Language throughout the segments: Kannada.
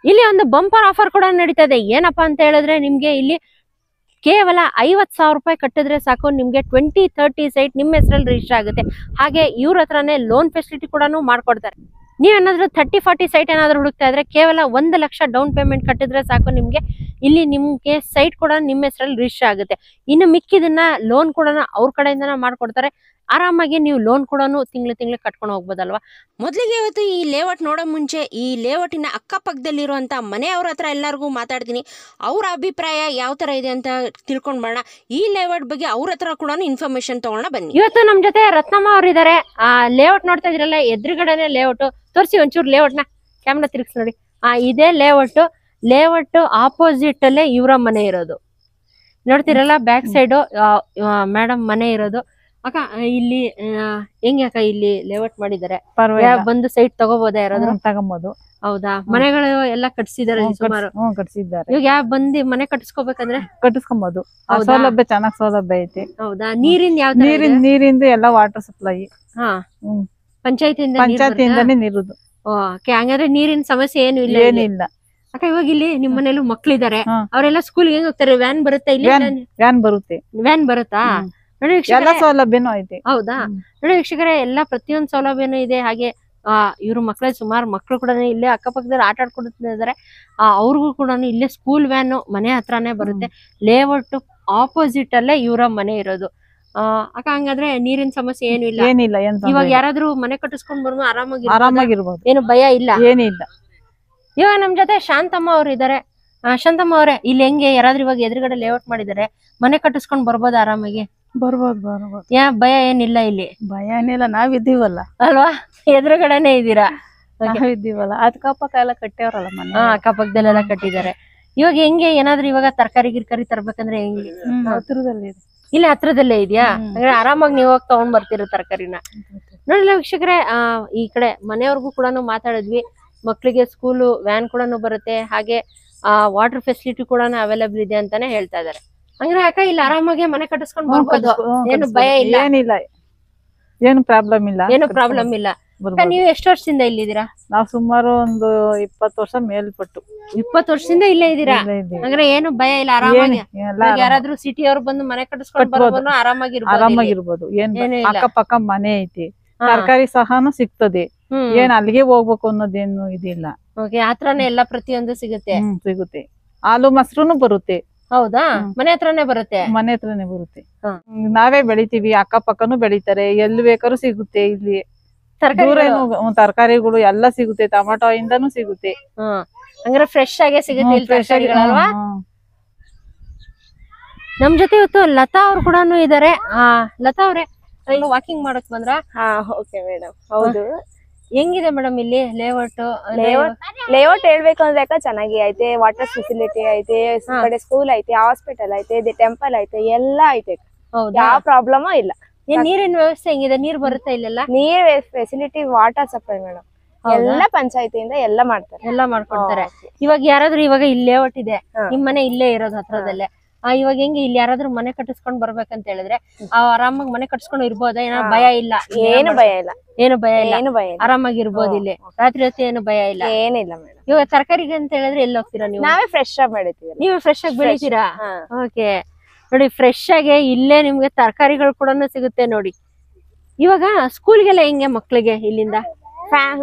ಇಲ್ಲಿ ಒಂದು ಬಂಪರ್ ಆಫರ್ ಕೂಡ ನಡೀತಾ ಇದೆ. ಏನಪ್ಪಾ ಅಂತ ಹೇಳಿದ್ರೆ ನಿಮ್ಗೆ ಇಲ್ಲಿ ಕೇವಲ 50,000 ರೂಪಾಯಿ ಕಟ್ಟಿದ್ರೆ ಸಾಕು, ನಿಮ್ಗೆ 20-30 ಸೈಟ್ ನಿಮ್ಮ ಹೆಸರಲ್ಲಿ ರಿಜಿಸ್ಟರ್ ಆಗುತ್ತೆ. ಹಾಗೆ ಇವ್ರ ಹತ್ರನೇ ಲೋನ್ ಫೆಸಿಲಿಟಿ ಕೂಡ ಮಾಡ್ಕೊಡ್ತಾರೆ. ನೀವೇನಾದ್ರೂ 30-40 ಸೈಟ್ ಏನಾದ್ರು ಹುಡುಕ್ತಾ ಇದ್ರೆ ಕೇವಲ 1 ಲಕ್ಷ ಡೌನ್ ಪೇಮೆಂಟ್ ಕಟ್ಟಿದ್ರೆ ಸಾಕು, ನಿಮ್ಗೆ ಇಲ್ಲಿ ನಿಮ್ಗೆ ಸೈಟ್ ಕೂಡ ನಿಮ್ಮ ಹೆಸರಲ್ಲಿ ರಿಜಿಸ್ಟರ್ ಆಗುತ್ತೆ. ಇನ್ನು ಮಿಕ್ಕಿದನ್ನ ಲೋನ್ ಕೂಡ ಅವ್ರ ಕಡೆಯಿಂದನೇ ಮಾಡ್ಕೊಡ್ತಾರೆ. ಆರಾಮಾಗಿ ನೀವು ಲೋನ್ ಕೂಡ ತಿಂಗಳು ಕಟ್ಕೊಂಡು ಹೋಗ್ಬೋದಲ್ವಾ. ಮೊದಲಿಗೆ ಇವತ್ತು ಈ ಲೇಔಟ್ ನೋಡೋ ಮುಂಚೆ ಈ ಲೇಔಟಿನ ಅಕ್ಕಪಕ್ಕದಲ್ಲಿರುವಂಥ ಮನೆಯವ್ರ ಹತ್ರ ಎಲ್ಲರಿಗೂ ಮಾತಾಡ್ತೀನಿ, ಅವರ ಅಭಿಪ್ರಾಯ ಯಾವ ಥರ ಇದೆ ಅಂತ ತಿಳ್ಕೊಂಡು ಬರೋಣ. ಈ ಲೇಔಟ್ ಬಗ್ಗೆ ಅವ್ರ ಹತ್ರ ಕೂಡ ಇನ್ಫಾರ್ಮೇಶನ್ ತಗೊಳ್ಳೋಣ ಬನ್ನಿ. ಇವತ್ತು ನಮ್ಮ ಜೊತೆ ರತ್ನಮ್ಮ ಅವ್ರು ಇದ್ದಾರೆ. ಲೇಔಟ್ ನೋಡ್ತಾ ಇದ್ರಲ್ಲ, ಎದುರುಗಡೆನೆ ಲೇಔಟ್. ತೋರಿಸಿ ಒಂಚೂರು ಲೇಔಟ್ನ, ಕ್ಯಾಮ್ರಾ ತಿರ್ಗಿಸಿ ನೋಡಿ. ಇದೇ ಲೇಔಟ್ ಆಪೋಸಿಟ್ ಅಲ್ಲೇ ಇವರ ಮನೆ ಇರೋದು. ನೋಡ್ತಿರಲ್ಲ ಬ್ಯಾಕ್ ಸೈಡ್ ಮೇಡಮ್ ಮನೆ ಇರೋದು. ಅಕ್ಕ ಇಲ್ಲಿ ಹೆಂಗೆ ಅಕ್ಕ ಇಲ್ಲಿ ಲೇಔಟ್ ಮಾಡಿದ್ದಾರೆ, ಬಂದು ಸೈಟ್ ತಗೋಬೋದಾ? ಯಾರಾದ್ರೂ ತಗೋಬಹುದು. ಹೌದಾ? ಮನೆಗಳು ಎಲ್ಲ ಕಟ್ಸಿದಾರೆ ಸುಮಾರು. ಕಟ್ಸಿದ್ದಾರೆ. ಇವಾಗ ಯಾವ ಬಂದಿ ಮನೆ ಕಟ್ಸ್ಕೋಬೇಕಂದ್ರೆ ಕಟ್ಟಿಸ್ಕೊಬಹುದು. ಸೌಲಭ್ಯ ಚೆನ್ನಾಗ್ ಸೌಲಭ್ಯ ಐತಿ. ಹೌದಾ? ನೀರಿಂದ ಯಾವ ನೀರಿಂದ ಎಲ್ಲ ವಾಟರ್ ಸಪ್ಲೈ. ಹಾ, ಪಂಚಾಯತಿಯಿಂದಾನೇ ನೀರುದು. ಹಂಗಾದ್ರೆ ನೀರಿನ ಸಮಸ್ಯೆ ಏನು ಇಲ್ಲ? ಏನಿಲ್ಲ ಅಕ್ಕ. ಇವಾಗ ಇಲ್ಲಿ ನಿಮ್ ಮನೇಲಿ ಮಕ್ಳಿದಾರೆ, ಅವರೆಲ್ಲ ಸ್ಕೂಲ್ ಹೆಂಗ್ ಹೋಗ್ತಾರೆ? ವ್ಯಾನ್ ಬರುತ್ತೆ? ಇಲ್ಲಿ ವ್ಯಾನ್ ಬರುತ್ತೆ. ವ್ಯಾನ್ ಬರುತ್ತಾ? ಎಲ್ಲ ಸೌಲಭ್ಯನೂ ಐತೆ. ಹೌದಾ? ನೋಡಿ ವೀಕ್ಷಕರೇ, ಎಲ್ಲಾ ಪ್ರತಿಯೊಂದು ಸೌಲಭ್ಯನೂ ಇದೆ. ಹಾಗೆ ಇವ್ರ ಮಕ್ಕಳ ಸುಮಾರು ಮಕ್ಕಳು ಕೂಡ ಇಲ್ಲೇ ಅಕ್ಕಪಕ್ಕದಲ್ಲಿ ಆಟ ಆಡ್ಕೊಡ್ತಿದ್ದಾರೆ. ಅವ್ರಿಗೂ ಕೂಡ ಇಲ್ಲೇ ಸ್ಕೂಲ್ ವ್ಯಾನ್ ಮನೆ ಹತ್ರನೇ ಬರುತ್ತೆ. ಲೇಔಟ್ ಆಪೋಸಿಟ್ ಅಲ್ಲೇ ಇವರ ಮನೆ ಇರೋದು. ಅಕ್ಕ ಹಂಗಾದ್ರೆ ನೀರಿನ ಸಮಸ್ಯೆ ಏನು ಇಲ್ಲ? ಏನಿಲ್ಲ. ಇವಾಗ ಯಾರಾದ್ರೂ ಮನೆ ಕಟ್ಟಿಸ್ಕೊಂಡ್ ಬರ್ಬೋದು, ಆರಾಮಾಗಿರ್ಬೋದು. ಏನು ಭಯ ಇಲ್ಲ? ಏನಿಲ್ಲ. ಇವಾಗ ನಮ್ ಜೊತೆ ಶಾಂತಮ್ಮ ಅವ್ರು ಇದಾರೆ. ಶಾಂತಮ್ಮ ಅವ್ರೆ, ಇಲ್ಲಿ ಹೆಂಗೆ ಯಾರಾದ್ರೂ ಇವಾಗ ಎದುರುಗಡೆ ಲೇಔಟ್ ಮಾಡಿದಾರೆ, ಮನೆ ಕಟ್ಟಿಸ್ಕೊಂಡ್ ಬರ್ಬೋದು ಆರಾಮಾಗಿ? ಬರ್ಬೋದು. ಯಾ ಭಯ ಏನಿಲ್ಲ ಇಲ್ಲಿ? ಭಯ ಏನಿಲ್ಲ, ನಾವಿದ್ದೀವಲ್ಲ ಅಲ್ವಾ? ಎದುರುಗಡೆನೆ ಇದ್ದೀರಾ? ನಾವಿದ್ದೀವಲ್ಲ, ಅಕ್ಕಪಕ್ಕ ಎಲ್ಲ ಕಟ್ಟ್ಯಾವ್ರಲ್ಲ ಮನೆ. ಅಕ್ಕಪಕ್ಕದಲ್ಲೆಲ್ಲ ಕಟ್ಟಿದ್ದಾರೆ. ಇವಾಗ ಹೆಂಗೆ ಏನಾದ್ರೂ ಇವಾಗ ತರಕಾರಿ ಗಿರ್ಕಾರಿ ತರ್ಬೇಕಂದ್ರೆ ಹೆಂಗೆ? ಹತ್ರದಲ್ಲಿ ಇಲ್ಲಿ ಹತ್ರದಲ್ಲೇ ಇದೆಯಾ? ಅಂದ್ರೆ ಆರಾಮಾಗಿ ನೀವು ಹೋಗಿ ತಗೊಂಡ್ ಬರ್ತೀರ ತರಕಾರಿನ. ನೋಡಿಲ್ಲ ವೀಕ್ಷಕರೇ, ಈ ಕಡೆ ಮನೆಯವ್ರಿಗೂ ಕೂಡ ಮಾತಾಡಿದ್ವಿ. ಮಕ್ಳಿಗೆ ಸ್ಕೂಲು ವ್ಯಾನ್ ಕೂಡ ಬರುತ್ತೆ. ಹಾಗೆ ವಾಟರ್ ಫೆಸಿಲಿಟಿ ಕೂಡ ಅವೈಲೇಬಲ್ ಇದೆ ಅಂತಾನೆ ಹೇಳ್ತಾ ಇದಾರೆ. ಅಂದ್ರೆ ಅಕ್ಕ ಇಲ್ಲಿ ಆರಾಮಾಗಿ ಮನೆ ಕಟ್ಟಿಸ್ಕೊಂಡ್ ಬರ್ಬೋದು, ಏನು ಭಯ ಇಲ್ಲ? ಏನಿಲ್ಲ, ಏನು ಪ್ರಾಬ್ಲಮ್ ಇಲ್ಲ. ಏನು ಪ್ರಾಬ್ಲಮ್ ಇಲ್ಲ. ನೀವು ಎಷ್ಟು ವರ್ಷದಿಂದ ಇಲ್ಲಿದ್ದೀರಾ? ನಾವು ಸುಮಾರು ಒಂದು 20 ವರ್ಷ ಮೇಲ್ಪಟ್ಟು. 20 ವರ್ಷದಿಂದ ಇಲ್ಲೇ ಇದ್ದೀರಾ? ಅಂದ್ರೆ ಏನು ಭಯ ಇಲ್ಲ, ಆರಾಮಾಗಿ ಯಾರಾದ್ರೂ ಸಿಟಿ ಅವ್ರು ಬಂದು ಮನೆ ಕಟ್ಟಿಸ್ಕೊಂಡ್ ಬರ್ಬೋದು, ಆರಾಮಾಗಿರ್ಬೋದು. ಅಕ್ಕಪಕ್ಕ ಮನೆ ಐತಿ, ತರಕಾರಿ ಸಹನು ಸಿಗ್ತದೆ. ಏನ್ ಅಲ್ಲಿಗೆ ಹೋಗ್ಬೇಕು ಅನ್ನೋದೇನು ಇದಿಲ್ಲ. ಹತ್ರನೇ ಎಲ್ಲ ಪ್ರತಿಯೊಂದು ಸಿಗುತ್ತೆ. ಸಿಗುತ್ತೆ. ಹಾಲು ಮೊಸರುನು ಬರುತ್ತೆ. ಹೌದಾ? ಮನೆ ಹತ್ರನೇ ಬರುತ್ತೆ. ಮನೆ ಹತ್ರನೇ ಬರುತ್ತೆ. ನಾವೇ ಬೆಳಿತೀವಿ, ಅಕ್ಕಪಕ್ಕನು ಬೆಳಿತಾರೆ, ಎಲ್ಲಿ ಬೇಕಾದ್ರೂ ಸಿಗುತ್ತೆ. ಇಲ್ಲಿ ತರಕಾರಿಗಳು ಎಲ್ಲ ಸಿಗುತ್ತೆ. ಟೊಮಾಟೊ ಇಂದಾನು ಸಿಗುತ್ತೆ. ಅಂದ್ರೆ ಫ್ರೆಶ್ ಆಗೇ ಸಿಗುತ್ತೆ ಅಲ್ವಾ? ನಮ್ ಜೊತೆ ಇವತ್ತು ಲತಾ ಅವ್ರು ಕೂಡ ಇದಾರೆ. ಲತಾ ಅವ್ರೆ, ವಾಕಿಂಗ್ ಮಾಡಕ್ ಬಂದ್ರ? Okay madam. ಹೌದು. ಹೆಂಗಿದೆ ಮೇಡಮ್ ಇಲ್ಲಿ ಲೇಔಟ್ ಹೇಳ್ಬೇಕು ಅಂದ್ರೆ ಚೆನ್ನಾಗಿ ಐತೆ. ವಾಟರ್ ಫೆಸಿಲಿಟಿ ಐತೆ, ಕಡೆ ಸ್ಕೂಲ್ ಐತೆ, ಹಾಸ್ಪಿಟಲ್ ಐತೆ, ಟೆಂಪಲ್ ಐತೆ, ಎಲ್ಲ ಐತೆ. ಯಾವ ಪ್ರಾಬ್ಲಮ್ ಇಲ್ಲ. ನೀರಿನ ವ್ಯವಸ್ಥೆ ಹೆಂಗಿದೆ? ನೀರ್ ಬರುತ್ತೆ ಇಲ್ಲೆಲ್ಲ? ನೀರ್ ಫೆಸಿಲಿಟಿ, ವಾಟರ್ ಸಪ್ಲೈ ಮೇಡಮ್ ಎಲ್ಲ ಪಂಚಾಯತಿಯಿಂದ ಎಲ್ಲ ಮಾಡ್ಕೊಡ್ತಾರೆ. ಇವಾಗ ಯಾರಾದ್ರೂ ಇವಾಗ ಇಲ್ಲಿ ಲೇಔಟ್ ಇದೆ, ನಿಮ್ ಮನೆ ಇಲ್ಲೇ ಇರೋದು ಹತ್ರದಲ್ಲೇ, ಇವಾಗ ಹೆಂಗೆ ಇಲ್ಲಿ ಯಾರಾದ್ರೂ ಮನೆ ಕಟ್ಟಿಸ್ಕೊಂಡ್ ಬರ್ಬೇಕಂತ ಹೇಳಿದ್ರೆ ಆರಾಮಾಗಿ ಮನೆ ಕಟ್ಟಿಸ್ಕೊಂಡು ಇರ್ಬೋದಾ? ಏನೋ ಭಯ ಇಲ್ಲ? ಏನು ಭಯ ಇಲ್ಲ. ಏನು ಭಯ ಇಲ್ಲ, ಆರಾಮಾಗಿ ಇರ್ಬೋದು. ಇಲ್ಲಿ ರಾತ್ರಿ ಹೊತ್ತು ಏನು ಭಯ ಇಲ್ಲ? ಏನಿಲ್ಲ ಮೇಡಮ್. ಇವಾಗ ತರಕಾರಿಗೆ ಅಂತ ಹೇಳಿದ್ರೆ ಎಲ್ಲಿ ಹೋಗ್ತೀರಾ ನೀವು? ನಾವೇ ಫ್ರೆಶ್ ಆಗಿ ಬೆಳಿತೀವಿ. ನೀವೇ ಫ್ರೆಶ್ ಆಗಿ ಬೆಳಿತೀರಾ? ಓಕೆ. ನೋಡಿ, ಫ್ರೆಶ್ ಆಗಿ ಇಲ್ಲೇ ನಿಮ್ಗೆ ತರಕಾರಿಗಳು ಕೂಡ ಸಿಗುತ್ತೆ ನೋಡಿ. ಇವಾಗ ಸ್ಕೂಲ್ಗೆಲ್ಲ ಹೆಂಗೆ ಮಕ್ಳಿಗೆ ಇಲ್ಲಿಂದ?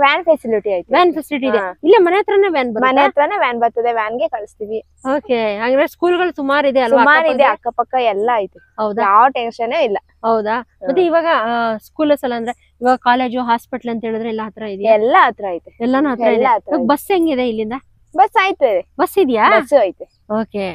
ವ್ಯಾನ್ ಫೆಸಿಲಿಟಿ ಐತೆ. ವ್ಯಾನ್ ಫೆಸಿಲಿಟಿ ಇದೆ ಇಲ್ಲೇ ಮನೆ ಹತ್ರನೇ? ಮನೆ ಹತ್ರನೇ ವ್ಯಾನ್ ಬರ್ತದೆ, ವ್ಯಾನ್ ಗೆ ಕಳಿಸ್ತೀವಿ. ಓಕೆ. ಹಾಗಾದ್ರೆ ಸ್ಕೂಲ್ಗಳು ಸುಮಾರು ಇದೆ ಅಲ್ವಾ? ಸುಮಾರು ಇದೆ, ಅಕ್ಕಪಕ್ಕ ಎಲ್ಲ ಐತೆ. ಹೌದಾ? ಯಾವ ಟೆನ್ಷನ್ ಇಲ್ಲ. ಹೌದಾ? ಮತ್ತೆ ಇವಾಗ ಸ್ಕೂಲಸ್ ಎಲ್ಲ ಅಂದ್ರೆ ಇವಾಗ ಕಾಲೇಜು, ಹಾಸ್ಪಿಟಲ್ ಅಂತ ಹೇಳಿದ್ರೆ ಎಲ್ಲ ಹತ್ರ ಇದೆಯಾ? ಎಲ್ಲ ಹತ್ರ ಐತೆ. ಎಲ್ಲಾನು ಹತ್ರ ಇದೆ. ಬಸ್ ಹೆಂಗಿದೆ ಇಲ್ಲಿಂದ? ಬಸ್ ಐತೆ. ಬಸ್ ಇದೆಯಾ? ಬಸ್ ಐತೆ. ಓಕೆ.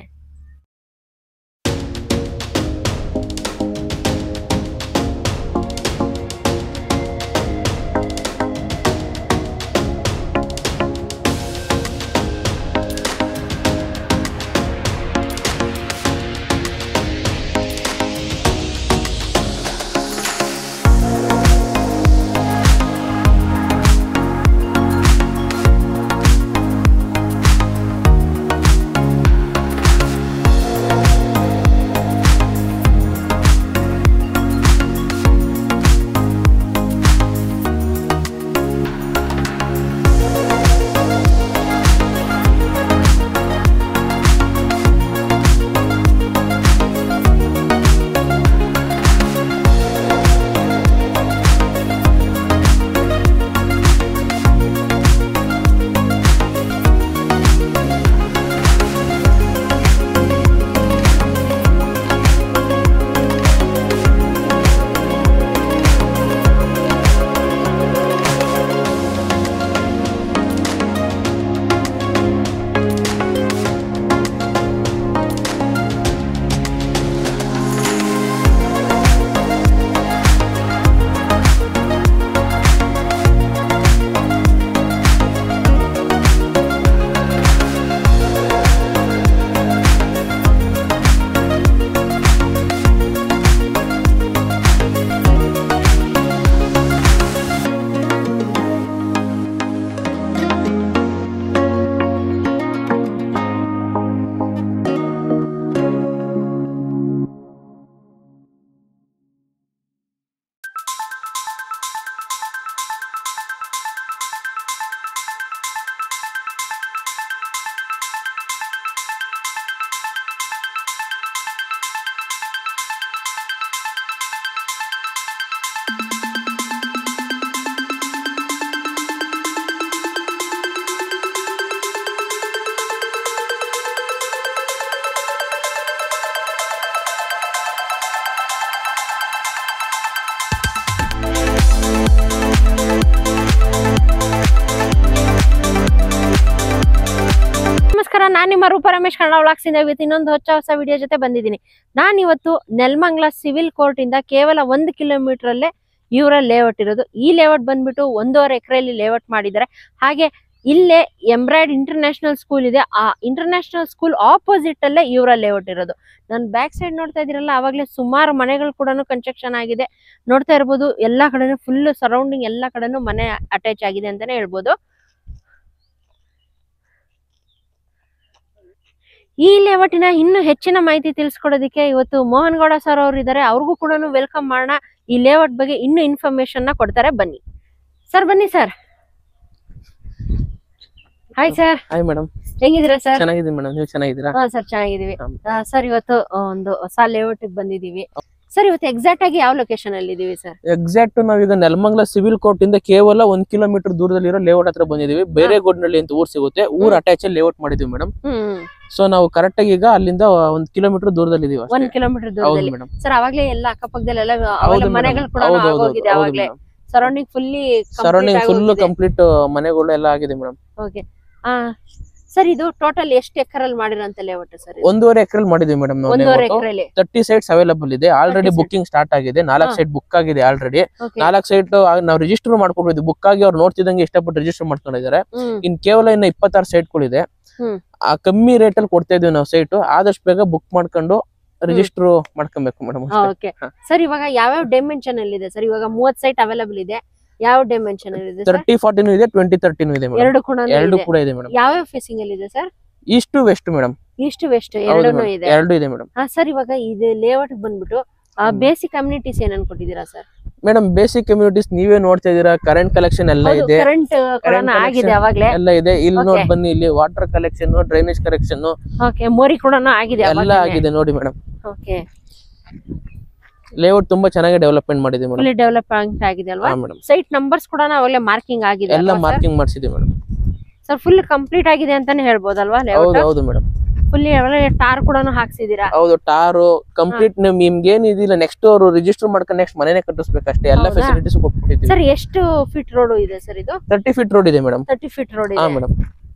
ನಾನು ನಿಮ್ಮ ರೂಪ ರಮೇಶ್ ಕನ್ನಡ ವ್ಲಾಗ್ಸ್ ಇಂದ ಇವತ್ತು ಇನ್ನೊಂದು ಹೊಸ ವಿಡಿಯೋ ಜೊತೆ ಬಂದಿದ್ದೀನಿ. ನಾನು ಇವತ್ತು ನೆಲಮಂಗಲ ಸಿವಿಲ್ ಕೋರ್ಟ್ ಇಂದ ಕೇವಲ 1 ಕಿಲೋಮೀಟರ್ ಅಲ್ಲೇ ಇವರ ಲೇಔಟ್ ಇರೋದು. ಈ ಲೇಔಟ್ ಬಂದ್ಬಿಟ್ಟು 1.5 ಎಕರೆಯಲ್ಲಿ ಲೇಔಟ್ ಮಾಡಿದ್ದಾರೆ. ಹಾಗೆ ಇಲ್ಲೇ ಎಂಬ್ರಾಯ್ಡ್ ಇಂಟರ್ನ್ಯಾಷನಲ್ ಸ್ಕೂಲ್ ಇದೆ. ಆ ಇಂಟರ್ನ್ಯಾಷನಲ್ ಸ್ಕೂಲ್ ಆಪೋಸಿಟ್ ಅಲ್ಲೇ ಇವರ ಲೇಔಟ್ ಇರೋದು. ನಾನು ಬ್ಯಾಕ್ ಸೈಡ್ ನೋಡ್ತಾ ಇದೀರಲ್ಲ, ಅವಾಗಲೇ ಸುಮಾರು ಮನೆಗಳು ಕೂಡ ಕನ್ಸ್ಟ್ರಕ್ಷನ್ ಆಗಿದೆ. ನೋಡ್ತಾ ಇರ್ಬೋದು, ಎಲ್ಲಾ ಕಡೆನೂ ಫುಲ್ ಸರೌಂಡಿಂಗ್ ಎಲ್ಲಾ ಕಡೆನೂ ಮನೆ ಅಟ್ಯಾಚ್ ಆಗಿದೆ ಅಂತಾನೆ ಹೇಳ್ಬೋದು. ಈ ಲೇಔಟಿನ ಇನ್ನು ಹೆಚ್ಚಿನ ಮಾಹಿತಿ ತಿಳಿಸ್ಕೊಡೋದಕ್ಕೆ ಇವತ್ತು ಮೋಹನ್ ಗೌಡ ಸರ್ ಅವರು ಇದ್ದಾರೆ. ಅವ್ರಿಗೂ ಕೂಡ ವೆಲ್ಕಮ್ ಮಾಡೋಣ. ಈ ಲೇಔಟ್ ಬಗ್ಗೆ ಇನ್ನು ಇನ್ಫಾರ್ಮೇಶನ್ ನ ಕೊಡ್ತಾರೆ. ಬನ್ನಿ ಸರ್, ಬನ್ನಿ sir. Hi sir. Hi madam, ಹೆಂಗಿದ್ದೀರಾ ಸರ್? ಚೆನ್ನಾಗಿದ್ದೀನಿ ಮೇಡಮ್, ನೀವು ಚೆನ್ನಾಗಿದ್ದೀರಾ? ಹಾ ಸರ್, ಚೆನ್ನಾಗಿದ್ದೀವಿ. ಸರ್, ಇವತ್ತು ಒಂದು ಹೊಸ ಲೇಔಟ್ ಬಂದಿದೀವಿ. ಸರ್, ಇವತ್ತು ಎಕ್ಸಾಕ್ಟ್ ಆಗಿ ಯಾವ ಲೊಕೇಶನ್ ಅಲ್ಲಿ ಇದೀವಿ ಸರ್? ಎಕ್ಸಾಕ್ಟ್ ನಾವೀಗ ನೆಲಮಂಗಲ ಸಿವಿಲ್ ಕೋರ್ಟ್ ಇಂದ ಕೇವಲ 1 ಕಿಲೋಮೀಟರ್ ದೂರದಲ್ಲಿರೋ ಲೇಔಟ್ ಹತ್ರ ಬಂದಿದೀವಿ. ಬೇರೆಗೋಡ್ನಳ್ಳಿ ಅಂತ ಊರ್ ಸಿಗುತ್ತೆ, ಊರ್ ಅಟ್ಯಾಚ್ ಅಲ್ಲಿ ಲೇಔಟ್ ಮಾಡಿದೀವಿ ಮೇಡಮ್. ಸೊ ನಾವು ಕರೆಕ್ಟ್ ಆಗಿ ಈಗ ಅಲ್ಲಿಂದ 1 ಕಿಲೋಮೀಟರ್ ದೂರದಲ್ಲಿ ಇದೀವಿ. 1 ಕಿಲೋಮೀಟರ್ ದೂರದಲ್ಲಿ ಸರ್. ಅವಾಗ್ಲೇ ಎಲ್ಲ ಅಕ್ಕಪಕ್ಕದಲ್ಲೆಲ್ಲ ಮನೆಗಳು ಕೂಡ ಆಗೋಗಿದೆ. ಅವಾಗ್ಲೇ ಸರೌಂಡಿಂಗ್ ಫುಲ್ ಕಂಪ್ಲೀಟ್ ಮನೆಗಳು ಎಲ್ಲ ಆಗಿದೆ ಮೇಡಮ್. ಓಕೆ ಸರ್, ಇದು ಟೋಟಲ್ ಎಷ್ಟು ಎಕರೆಲ್ಲಿ ಮಾಡಿರೋಂತ ಲೇಔಟ್ ಸರ್? 1.5 ಎಕರೆಲ್ಲಿ ಮಾಡಿದೀವಿ ಮೇಡಮ್. 1.5 ಎಕರೆಯಲ್ಲಿ 30 ಸೈಟ್ಸ್ ಅವೈಲಬಲ್ ಇದೆ. ಆಲ್ರೆಡಿ ಬುಕ್ಕಿಂಗ್ ಸ್ಟಾರ್ಟ್ ಆಗಿದೆ. 4 ಸೈಟ್ ಬುಕ್ ಆಗಿದೆ ಆಲ್ರೆಡಿ. 4 ಸೈಟ್ ನಾವು ರಿಜಿಸ್ಟರ್ ಮಾಡ್ಕೊಡ್ಬೋದು. ಬುಕ್ ಆಗಿ ಅವ್ರು ನೋಡ್ತಿದಂಗೆ ಇಷ್ಟಪಟ್ಟು ರಿಜಿಸ್ಟರ್ ಮಾಡ್ಕೊಂಡಿದ್ದಾರೆ. ಇನ್ ಕೇವಲ ಇನ್ನ 26 ಸೈಟ್ಗಳಿದೆ. ಆ ಕಮ್ಮಿ ರೇಟ್ ಅಲ್ಲಿ ಕೊಡ್ತಾ ಇದೀವಿ ನಾವು ಸೈಟ್. ಆದಷ್ಟು ಬೇಗ ಬುಕ್ ಮಾಡ್ಕೊಂಡು ರಿಜಿಸ್ಟರ್ ಮಾಡ್ಕೊಬೇಕು ಮೇಡಮ್. ಓಕೆ ಸರ್, ಇವಾಗ ಯಾವ್ಯಾವ ಡೈಮೆನ್ಷನ್ ಅಲ್ಲಿ ಇದೆ ಸರ್? ಇವಾಗ 30 ಸೈಟ್ ಅವೈಲಬಲ್ ಇದೆ. ಯಾವ ಡೈಮೆನ್ಷನ್ ಅಲ್ಲಿ ಇದೆ? 30-40 ಇದೆ, 20-30 ಇದೆ ಮೇಡಮ್. ಎರಡು ಕೂಡ ಇದೆ ಮೇಡಮ್. ಯಾವ ಫೇಸಿಂಗ್ ಅಲ್ಲಿ ಇದೆ sir? East west madam. East west ಎರಡೂ ಇದೆ. ಎರಡು ಇದೆ ಮೇಡಮ್. ಸರ್, ಇವಾಗ ಇದು ಲೇಔಟ್ ಬಂದ್ಬಿಟ್ಟು ಬೇಸಿಕ್ ಕಮ್ಯುನಿಟೀಸ್ ಏನನ್ ಕೊಟ್ಟಿದ್ದೀರಾ ಸರ್? ಮೇಡಮ್, ಬೇಸಿಕ್ ಕಮ್ಯುನಿಟೀಸ್ ನೀವೇ ನೋಡ್ತಾ ಇದೀರಾ. ಕರೆಂಟ್ ಕಲೆಕ್ಷನ್ ಎಲ್ಲ ಇದೆ. ಕರೆಂಟ್ ಆಗಿದೆ ಅವಾಗ್ಲೇ ಎಲ್ಲ ಇದೆ. ಇಲ್ಲಿ ನೋಡಿ ಬನ್ನಿ, ಇಲ್ಲಿ water collection, drainage collection, okay, ಮೋರಿ ಕೂಡ ಆಗಿದೆ. ಎಲ್ಲ ಆಗಿದೆ ನೋಡಿ ಮೇಡಮ್. ಓಕೆ, ಲೇಔಟ್ ತುಂಬಾ ಚೆನ್ನಾಗಿ ಡೆವಲಪ್ಮೆಂಟ್ ಮಾಡಿದೆ ಮೇಡಮ್. ಫುಲ್ಲಿ ಡೆವಲಪ್ಮೆಂಟ್ ಆಗಿದೆ ಅಲ್ವಾ? ಸೈಟ್ ನಂಬರ್ಸ್ ಕೂಡ ಅವಾಗಲೇ ಮಾರ್ಕಿಂಗ್ ಆಗಿದೆ. ಎಲ್ಲ ಮಾರ್ಕಿಂಗ್ ಮಾಡಿಸಿದೆ ಮೇಡಮ್. ಸರ್, ಫುಲ್ ಕಂಪ್ಲೀಟ್ ಆಗಿದೆ ಅಂತಾನೆ ಹೇಳ್ಬೋದಲ್ವಾ ಲೇಔಟ್? ಹೌದು ಮೇಡಮ್. ಫುಲ್ಲಿ ಟಾರ್ ಕೂಡ ಹಾಕ್ಸಿದೀರಾ? ಹೌದು, ಟಾರು ಕಂಪ್ಲೀಟ್. ನಿಮ್ಗೆ ಏನಿದಿಲ್ಲ, ನೆಕ್ಸ್ಟ್ ಅವರು ರಿಜಿಸ್ಟರ್ ಮಾಡ್ಕೊಂಡು ನೆಕ್ಸ್ಟ್ ಮನೆನೇ ಕಟ್ಟಿಸ್ಬೇಕಷ್ಟೇ. ಎಲ್ಲ ಫೆಸಿಲಿಟೀಸ್ ಕೊಟ್ಬಿಟ್ಟಿದ್ದೀವಿ. ಸರ್, ಎಷ್ಟು ಫೀಟ್ ರೋಡ್ ಇದೆ ಸರ್ ಇದು? 30 ಫೀಟ್ ರೋಡ್ ಇದೆ ಮೇಡಮ್. 30 ಫೀಟ್ ರೋಡ್ ಇದೆ. ಹಾ ಮೇಡಮ್.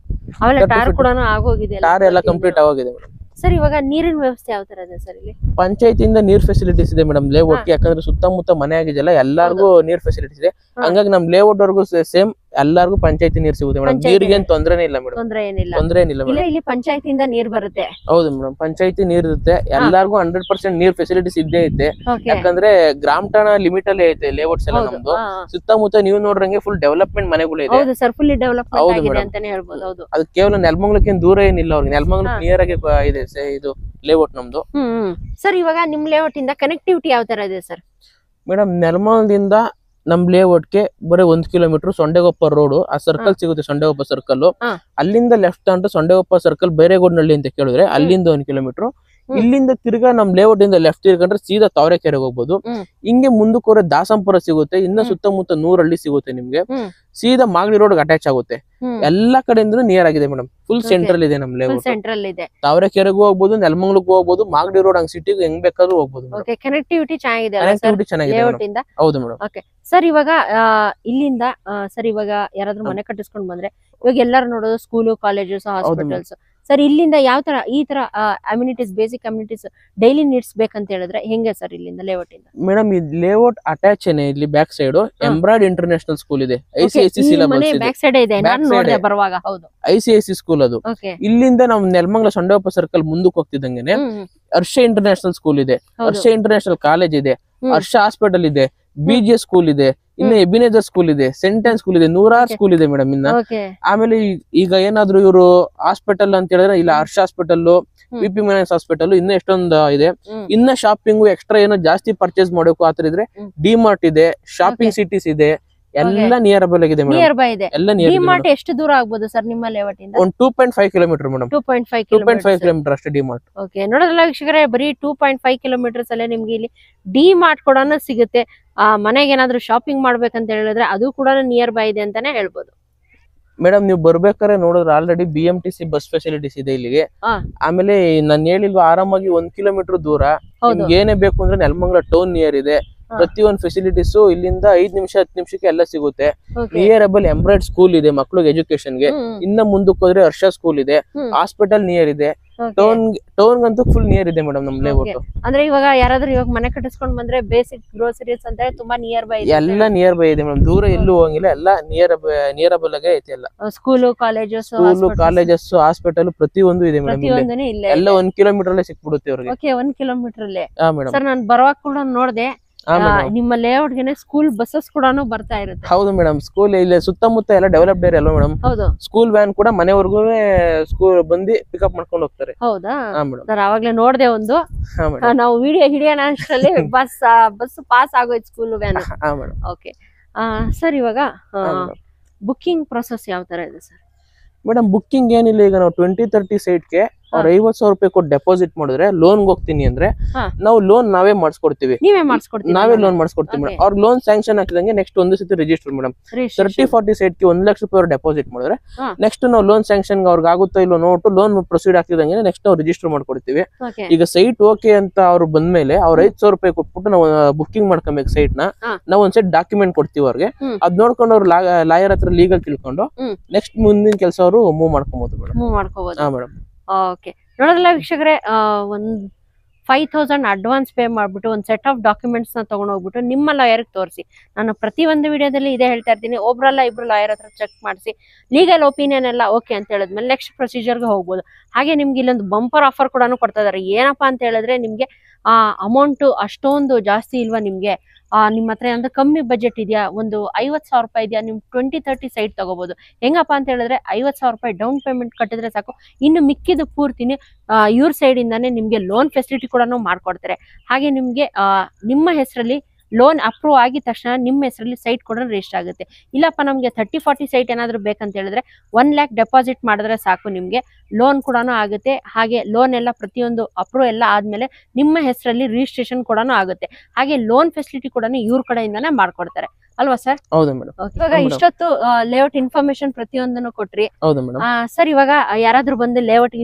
ಅವೆಲ್ಲ ಟಾರ್ ಕೂಡ ಆಗೋಗಿದೆ. ಟಾರ್ ಎಲ್ಲ ಕಂಪ್ಲೀಟ್ ಆಗೋಗಿದೆ ಮೇಡಮ್. ಸರ್, ಇವಾಗ ನೀರಿನ ವ್ಯವಸ್ಥೆ ಯಾವ ತರ ಇದೆ ಸರ್ ಇಲ್ಲಿ? ಪಂಚಾಯತಿಯಿಂದ ನೀರ್ ಫೆಸಿಲಿಟೀಸ್ ಇದೆ ಮೇಡಮ್ ಲೇಔಟ್. ಯಾಕಂದ್ರೆ ಸುತ್ತಮುತ್ತ ಮನೆ ಆಗಿದೆಯಲ್ಲ, ಎಲ್ಲಾರ್ಗು ನೀರ್ ಫೆಸಿಲಿಟೀಸ್ ಇದೆ. ಹಂಗಾಗಿ ನಮ್ ಲೇಔಟ್ ವರ್ಗು ಸೇಮ್ ಎಲ್ಲಾರ್ಗು ಪಂಚಾಯತಿ ನೀರ್ ಸಿಗುತ್ತೆ ಮೇಡಮ್. ನೀರಿಗೆ ಏನ್ ತೊಂದ್ರೆ ಇಲ್ಲ ಮೇಡಮ್. ತೊಂದ್ರೆ ಏನಿಲ್ಲ ಮೇಡಮ್. ಇಲ್ಲಿ ಪಂಚಾಯತಿಯಿಂದ ನೀರ್ ಬರುತ್ತೆ. ಹೌದು ಮೇಡಮ್, ಪಂಚಾಯತಿ ನೀರ್ ಇರುತ್ತೆ. ಎಲ್ಲಾರ್ಗು 100% ನೀರ್ ಫೆಸಿಲಿಟೀಸ್ ಇದ್ದೇ ಐತೆ. ಯಾಕಂದ್ರೆ ಗ್ರಾಮ ಠಾಣ ಲಿಮಿಟ್ ಅಲ್ಲಿ ಐತೆ ಲೇಔಟ್ಸ್ ಎಲ್ಲ ನಮ್ದು. ಸುತ್ತಮುತ್ತ ನೀವು ನೋಡ್ರಂಗೆ ಫುಲ್ ಡೆವಲಪ್ಮೆಂಟ್ ಮನೆಗಳು ಇದೆ. ಹೌದು ಸರ್, ಫುಲ್ಲಿ ಡೆವಲಪ್ಮೆಂಟ್ ಆಗಿದೆ ಅಂತಾನೆ ಹೇಳ್ಬೋದು. ಹೌದು, ಅದು ಕೇವಲ ನೆಲಮಂಗಲಕ್ಕೆ ದೂರ ಏನಿಲ್ಲ. ಅವ್ರಿಗೆ ನೆಲಮಂಗಲಕ್ಕೆ ನಿಯರ್ ಆಗಿ ಇದೆ ಇದು ಲೇಔಟ್ ನಮ್ದು. ಸರ್, ಇವಾಗ ನಿಮ್ ಲೇಔಟ್ ಇಂದ ಕನೆಕ್ಟಿವಿಟಿ ಯಾವ ತರ ಇದೆ ಸರ್? ಮೇಡಮ್, ನೆಲಮಂಗಲದಿಂದ ನಮ್ ಲೇಔಟ್ ಗೆ ಬರೀ 1 ಕಿಲೋಮೀಟರ್ ಸೊಂಡೆಗೊಪ್ಪ ರೋಡ್, ಆ ಸರ್ಕಲ್ ಸಿಗುತ್ತೆ. ಸೊಂಡೆಗೊಪ್ಪ ಸರ್ಕಲ್, ಅಲ್ಲಿಂದ ಲೆಫ್ಟ್ ತಗೊಂಡ್ರೆ ಸೊಂಡೆಗೊಪ್ಪ ಸರ್ಕಲ್ ಬೇರೆಗೋಡ್ನಳ್ಳಿ ಅಂತ ಕೇಳಿದ್ರೆ ಅಲ್ಲಿಂದ 1 ಕಿಲೋಮೀಟರ್. ಇಲ್ಲಿಂದ ತಿರ್ಗಾ ನಮ್ ಲೇಔಟ್ ಇಂದ ಲೆಫ್ಟ್ ತಿರ್ಗಂಡ್ರೆ ಸೀದಾ ತಾವರೆಕೆರೆಗೆ ಹೋಗ್ಬೋದು. ಹಿಂಗೆ ಮುಂದಕ್ಕೆ ಹೋದ್ರೆ ದಾಸಂಪುರ ಸಿಗುತ್ತೆ. ಇನ್ನ ಸುತ್ತಮುತ್ತ 100 ಹಳ್ಳಿ ಸಿಗುತ್ತೆ ನಿಮ್ಗೆ. ಸೀದಾ ಮಾಗಡಿ ರೋಡ್ ಅಟ್ಯಾಚ್ ಆಗುತ್ತೆ. ಎಲ್ಲಾ ಕಡೆಯಿಂದ ನಿಯರ್ ಆಗಿದೆ ಮೇಡಮ್. ಫುಲ್ ಸೆಂಟ್ರಲ್ ಇದೆ ನಮ್ ಲೇಔಟ್. ಸೆಂಟ್ರಲ್ ಇದೆ. ತಾವರೆಕೆರೆಗೂ ಹೋಗ್ಬೋದು, ನೆಲಮಂಗಲಕ್ಕೂ ಹೋಗ್ಬೋದು, ಮಾಗಡಿ ರೋಡ್ ಹಂಗ್ ಸಿಟಿಗೆ ಹೆಂಗ್ ಬೇಕಾದ್ರೂ ಹೋಗ್ಬೋದು. ಕನೆಕ್ಟಿವಿಟಿ ಚೆನ್ನಾಗಿದೆ. ಕನೆಕ್ಟಿವಿಟಿ ಚೆನ್ನಾಗಿದೆ. ಹೌದು ಮೇಡಮ್. ಓಕೆ ಸರ್, ಇವಾಗ ಇಲ್ಲಿಂದ ಸರ್, ಇವಾಗ ಯಾರಾದ್ರೂ ಮನೆ ಕಟ್ಟಿಸ್ಕೊಂಡ್ ಬಂದ್ರೆ ಇವಾಗ ಎಲ್ಲಾರು ನೋಡೋದು ಸ್ಕೂಲು, ಕಾಲೇಜಸ್, ಹಾಸ್ಪಿಟಲ್ಸ್. ಸರ್, ಇಲ್ಲಿಂದ ಯಾವ ತರ ಈ ತರ amenities, basic amenities, daily needs ಬೇಕಂತ ಹೇಳಿದ್ರೆ ಹೆಂಗೆ ಸರ್ ಇಲ್ಲಿಂದ ಲೇಔಟ್ ಇಂದ? ಮೇಡಮ್, ಈ ಲೇಔಟ್ ಅಟ್ಯಾಚ್ ಏನೇ ಇಲ್ಲಿ back side embroid international school ಇದೆ. ICIC ಸಿಲೆಬಸ್ ಇದೆ. ಬ್ಯಾಕ್ ಸೈಡ್ ಇದೆ, ನಾನು ನೋಡಿದೆ ಬರುವಾಗ. ಹೌದು, ICIC ಸ್ಕೂಲ್ ಅದು. ಇಲ್ಲಿಂದ ನಾವು ನೆಲಮಂಗಲ ಸೊಂಡೆಗೊಪ್ಪ ಸರ್ಕಲ್ ಮುಂದಕ್ಕೆ ಹೋಗ್ತಿದ್ದಂಗೆನೆ ಹರ್ಷ ಇಂಟರ್ನ್ಯಾಷನಲ್ ಸ್ಕೂಲ್ ಇದೆ, ಹರ್ಷ ಇಂಟರ್ನ್ಯಾಷನಲ್ ಕಾಲೇಜ್ ಇದೆ, ಹರ್ಷ ಹಾಸ್ಪಿಟಲ್ ಇದೆ, BGS ಸ್ಕೂಲ್ ಇದೆ, ಇನ್ನು ಎಬಿನೇಜರ್ ಸ್ಕೂಲ್ ಇದೆ, ಸೆಂಟೆನ್ಸ್ ಸ್ಕೂಲ್ ಇದೆ, 100 ಸ್ಕೂಲ್ ಇದೆ ಮೇಡಮ್. ಇನ್ನ ಆಮೇಲೆ ಈಗ ಏನಾದ್ರು ಇವರು ಹಾಸ್ಪಿಟಲ್ ಅಂತ ಹೇಳಿದ್ರೆ ಇಲ್ಲ ಹರ್ಷ ಹಾಸ್ಪಿಟಲ್, BP ಮೈನಸ್ ಹಾಸ್ಪಿಟಲ್, ಇನ್ನ ಎಷ್ಟೊಂದು ಇದೆ. ಇನ್ನ ಶಾಪಿಂಗ್ ಎಕ್ಸ್ಟ್ರಾ ಏನೋ ಜಾಸ್ತಿ ಪರ್ಚೇಸ್ ಮಾಡಬೇಕು ಆತರ ಇದ್ರೆ ಡಿಮಾರ್ಟ್ ಇದೆ, ಶಾಪಿಂಗ್ ಸಿಟೀಸ್ ಇದೆ, ಎಲ್ಲ ನಿಯರ್ ಬೈ ಆಗಿದೆ ಮೇಡಮ್. ನಿಯರ್ ಬೈ ಇದೆ. ಎಲ್ಲ ನಿಯರ್ ಡಿಮಾರ್ಟ್ ಎಷ್ಟು ದೂರ ಆಗ್ಬೋದು ಸರ್ ನಿಮ್ಮ ಲೇಔಟ್ ಇಂದ? ಒಂದು 2.5 ಕಿಲೋಮೀಟರ್ ಮೇಡಮ್. 2.5 ಕಿಲೋಮೀಟರ್ ಅಷ್ಟೇ ಡಿಮಾರ್ಟ್. ಓಕೆ, ನೋಡೋದಲ್ಲ ವೀಕ್ಷಕರೇ, ಬರೀ 2.5 ಕಿಲೋಮೀಟರ್ಸ್ ಅಲ್ಲೇ ನಿಮ್ಗೆ ಇಲ್ಲಿ ಡಿಮಾರ್ಟ್ ಕೂಡ ಸಿಗುತ್ತೆ. ಮನೆಗೆ ಏನಾದ್ರು ಶಾಪಿಂಗ್ ಮಾಡ್ಬೇಕಂತ ಹೇಳಿದ್ರೆ ಅದು ಕೂಡ ನಿಯರ್ ಬೈ ಇದೆ ಅಂತಾನೆ ಹೇಳ್ಬೋದು. ಮೇಡಮ್, ನೀವು ಬರ್ಬೇಕಾದ್ರೆ ನೋಡಿದ್ರೆ ಆಲ್ರೆಡಿ BMTC ಬಸ್ ಫೆಸಿಲಿಟೀಸ್ ಇದೆ ಇಲ್ಲಿಗೆ. ಆಮೇಲೆ ನಾನು ಹೇಳಿಲ್ವಾ, ಆರಾಮಾಗಿ 1 ಕಿಲೋಮೀಟರ್ ದೂರ ನಿಮ್ಗೆ ಏನೇ ಬೇಕು ಅಂದ್ರೆ ನೆಲಮಂಗಲ ಟೌನ್ ನಿಯರ್ ಇದೆ. ಪ್ರತಿಯೊಂದು ಫೆಸಿಲಿಟೀಸ್ ಇಲ್ಲಿಂದ 5 ನಿಮಿಷ 10 ನಿಮಿಷಕ್ಕೆ ಎಲ್ಲ ಸಿಗುತ್ತೆ. ನಿಯರಬಲ್ ಎಂಬ್ರಾಯ್ಡ್ ಸ್ಕೂಲ್ ಇದೆ ಮಕ್ಳಿಗೆ ಎಜುಕೇಶನ್ ಗೆ. ಇನ್ನ ಮುಂದಕ್ಕೆ ಹೋದ್ರೆ ಹರ್ಷ ಸ್ಕೂಲ್ ಇದೆ, ಹಾಸ್ಪಿಟಲ್ ನಿಯರ್ ಇದೆ, ಟೌನ್ ಗಂತೂ ಫುಲ್ ನಿಯರ್ ಇದೆ ಮೇಡಮ್ ನಮ್ ಲೇಔಟ್. ಅಂದ್ರೆ ಇವಾಗ ಯಾರಾದ್ರೂ ಇವಾಗ ಮನೆ ಕಟ್ಟಿಸ್ಕೊಂಡ್ ಬಂದ್ರೆ ಬೇಸಿಕ್ ಗ್ರೋಸರೀಸ್ ಅಂತ ತುಂಬಾ ನಿಯರ್ ಬೈ ಎಲ್ಲ ನಿಯರ್ ಬೈ ಇದೆ ಮೇಡಮ್, ದೂರ ಎಲ್ಲೂ ಹೋಗಂಗಿಲ್ಲ, ಎಲ್ಲ ನಿಯರಬಲ್ ಆಗಿ ಐತೆ. ಎಲ್ಲ ಸ್ಕೂಲು ಕಾಲೇಜಸ್ ಹಾಸ್ಪಿಟಲ್ ಪ್ರತಿಯೊಂದು ಇದೆ ಮೇಡಮ್. ಎಲ್ಲ 1 ಕಿಲೋಮೀಟರ್ ಅಲ್ಲೇ ಸಿಕ್ಬಿಡುತ್ತೆ ಅವ್ರಿಗೆ. 1 ಕಿಲೋಮೀಟರ್ ಅಲ್ಲೇ ಸರ್. ನಾನು ಬರುವಾಗ ಕೂಡ ನೋಡ್ದೆ ನಿಮ್ಮ ಲೇಔಟ್ ಗೆ ಸ್ಕೂಲ್ ಬಸ್ಸಸ್ ಕೂಡ ಬರ್ತಾ ಇರುತ್ತೆ. ಹೌದು ಮೇಡಮ್, ಸ್ಕೂಲ್ ಇಲ್ಲಿ ಸುತ್ತಮುತ್ತ ಎಲ್ಲ ಡೆವಲಪ್ಡ್ ಏರಿಯಾ ಅಲ್ವಾ ಮೇಡಮ್. ಹೌದು, ಸ್ಕೂಲ್ ವ್ಯಾನ್ ಕೂಡ ಮನೆವರೆಗೂ ಸ್ಕೂಲ್ ಬಂದು ಪಿಕಪ್ ಮಾಡ್ಕೊಂಡು ಹೋಗ್ತಾರೆ. ಹೌದಾ ಸರ್, ಅವಾಗ್ಲೇ ನೋಡ್ದೆ ಒಂದು. ನಾವು ವಿಡಿಯೋ ಹಿಡಿಯೋಣ ಅಷ್ಟರಲ್ಲಿ ಬಸ್ ಪಾಸ್ ಆಗೋಯ್ತು ಸ್ಕೂಲ್ ವ್ಯಾನ್. ಓಕೆ ಸರ್, ಇವಾಗ ಬುಕ್ಕಿಂಗ್ ಪ್ರೊಸೆಸ್ ಯಾವ ತರ ಇದೆ ಸರ್? ಮೇಡಮ್ ಬುಕ್ಕಿಂಗ್ ಏನಿಲ್ಲ, ಈಗ ನಾವು 20-30 ಸೈಟ್ಗೆ ಅವ್ರು 50,000 ರೂಪಾಯಿ ಕೊಟ್ಟು ಡೆಪಾಸಿಟ್ ಮಾಡಿದ್ರೆ ಲೋನ್ಗೆ ಹೋಗ್ತೀನಿ ಅಂದ್ರೆ ನಾವು ಲೋನ್ ನಾವೇ ಮಾಡಿಸ್ಕೊಡ್ತೀವಿ. ನಾವೇ ಲೋನ್ ಮಾಡಿಸ್ಕೊಡ್ತೀವಿ ಮೇಡಮ್. ಅವ್ರ ಲೋನ್ ಸ್ಯಾಂಕ್ಷನ್ ಹಾಕಿದಂಗೆ ನೆಕ್ಸ್ಟ್ ಒಂದು ಸತಿ ರಿಜಿಸ್ಟರ್ ಮೇಡಮ್. 30-40 ಸೈಟ್ಗೆ 1 ಲಕ್ಷ ರೂಪಾಯಿ ಡೆಪಾಸಿಟ್ ಮಾಡಿದ್ರೆ ನೆಕ್ಸ್ಟ್ ನಾವು ಲೋನ್ ಸ್ಯಾಂಕ್ಷನ್ ಅವ್ರಿಗೆ ಆಗುತ್ತೋ ಇಲ್ಲೋ ನೋಟು ಲೋನ್ ಪ್ರೊಸೀಡ್ ಆಗ್ತಿದಂಗೆ ನೆಕ್ಸ್ಟ್ ನಾವು ರಿಜಿಸ್ಟರ್ ಮಾಡ್ಕೊಡ್ತೀವಿ. ಈಗ ಸೈಟ್ ಓಕೆ ಅಂತ ಅವ್ರು ಬಂದ್ಮೇಲೆ ಅವ್ರ 5,000 ರೂಪಾಯಿ ಕೊಟ್ಬಿಟ್ಟು ನಾವು ಬುಕ್ಕಿಂಗ್ ಮಾಡ್ಕೊಬೇಕು ಸೈಟ್ ನ. ನಾವು ಒಂದ್ ಸೈಟ್ ಡಾಕ್ಯುಮೆಂಟ್ ಕೊಡ್ತೀವಿ ಅವ್ರಿಗೆ, ಅದ್ ನೋಡ್ಕೊಂಡು ಅವ್ರು ಲಾಯರ್ ಹತ್ರ ಲೀಗಲ್ ತಿಳ್ಕೊಂಡು ನೆಕ್ಸ್ಟ್ ಮುಂದಿನ ಕೆಲಸ ಅವರು ಮೂವ್ ಮಾಡ್ಕೊಬಹುದು ಮೇಡಮ್. ಓಕೆ, ನೋಡೋದಲ್ಲ ವೀಕ್ಷಕರೇ, ಒಂದ್ 5,000 ಅಡ್ವಾನ್ಸ್ ಪೇ ಮಾಡ್ಬಿಟ್ಟು ಒಂದು ಸೆಟ್ ಆಫ್ ಡಾಕ್ಯುಮೆಂಟ್ಸ್ ನ ತಗೊಂಡ್ ಹೋಗ್ಬಿಟ್ಟು ನಿಮ್ಮ ಲಾಯರ್ ತೋರಿಸಿ. ನಾನು ಪ್ರತಿ ಒಂದು ವಿಡಿಯೋದಲ್ಲಿ ಇದೇ ಹೇಳ್ತಾ ಇರ್ತೀನಿ, ಒಬ್ರಲ್ಲ ಇಬ್ರು ಲಾಯರ್ ಹತ್ರ ಚೆಕ್ ಮಾಡಿಸಿ ಲೀಗಲ್ ಒಪಿನಿಯನ್ ಎಲ್ಲ ಓಕೆ ಅಂತ ಹೇಳಿದ್ಮೇಲೆ ನೆಕ್ಸ್ಟ್ ಪ್ರೊಸೀಜರ್ಗೆ ಹೋಗ್ಬೋದು. ಹಾಗೆ ನಿಮ್ಗೆ ಇಲ್ಲೊಂದು ಬಂಪರ್ ಆಫರ್ ಕೂಡ ಕೊಡ್ತಾ ಇದಾರೆ. ಏನಪ್ಪಾ ಅಂತ ಹೇಳಿದ್ರೆ ನಿಮ್ಗೆ ಅಮೌಂಟ್ ಅಷ್ಟೊಂದು ಜಾಸ್ತಿ ಇಲ್ವಾ ನಿಮ್ಗೆ, ನಿಮ್ಮ ಹತ್ರ ಅಂದ್ರೆ ಕಮ್ಮಿ ಬಜೆಟ್ ಇದೆಯಾ, ಒಂದು 50,000 ರೂಪಾಯಿ ಇದೆಯಾ, ನಿಮ್ 20-30 ಸೈಟ್ ತಗೋಬಹುದು. ಹೆಂಗಪ್ಪ ಅಂತ ಹೇಳಿದ್ರೆ 50,000 ರೂಪಾಯಿ ಡೌನ್ ಪೇಮೆಂಟ್ ಕಟ್ಟಿದ್ರೆ ಸಾಕು, ಇನ್ನು ಮಿಕ್ಕಿದ ಪೂರ್ತಿನಿ ಇವ್ರ ಸೈಡ್ ಇಂದಾನೆ ನಿಮ್ಗೆ ಲೋನ್ ಫೆಸಿಲಿಟಿ ಕೂಡ ಮಾಡ್ಕೊಡ್ತಾರೆ. ಹಾಗೆ ನಿಮ್ಗೆ ನಿಮ್ಮ ಹೆಸರಲ್ಲಿ ಲೋನ್ ಅಪ್ರೂವ್ ಆಗಿದ ತಕ್ಷಣ ನಿಮ್ಮ ಹೆಸರಲ್ಲಿ ಸೈಟ್ ಕೂಡ ರಿಜಿಸ್ಟರ್ ಆಗುತ್ತೆ. ಇಲ್ಲಪ್ಪ ನಮ್ಗೆ 30-40 ಸೈಟ್ ಏನಾದ್ರು ಬೇಕಂತ ಹೇಳಿದ್ರೆ 1 lakh ಡೆಪಾಸಿಟ್ ಮಾಡಿದ್ರೆ ಸಾಕು, ನಿಮ್ಗೆ ಲೋನ್ ಕೂಡ ಆಗುತ್ತೆ. ಹಾಗೆ ಲೋನ್ ಎಲ್ಲ ಪ್ರತಿಯೊಂದು ಅಪ್ರೂವ್ ಎಲ್ಲ ಆದ್ಮೇಲೆ ನಿಮ್ಮ ಹೆಸರಲ್ಲಿ ರಿಜಿಸ್ಟ್ರೇಷನ್ ಕೂಡ ಆಗುತ್ತೆ. ಹಾಗೆ ಲೋನ್ ಫೆಸಿಲಿಟಿ ಕೂಡ ಇವ್ರ ಕಡೆಯಿಂದಾನೆ ಮಾಡ್ಕೊಡ್ತಾರೆ ಅಲ್ವಾ ಸರ್? ಹೌದು ಮೇಡಮ್. ಇವಾಗ ಇಷ್ಟೊತ್ತು ಲೇಔಟ್ ಇನ್ಫಾರ್ಮೇಶನ್ ಪ್ರತಿಯೊಂದನ್ನು ಕೊಟ್ರಿ. ಹೌದು ಮೇಡಮ್. ಸರ್, ಇವಾಗ ಯಾರಾದ್ರೂ ಬಂದು ಲೇಔಟ್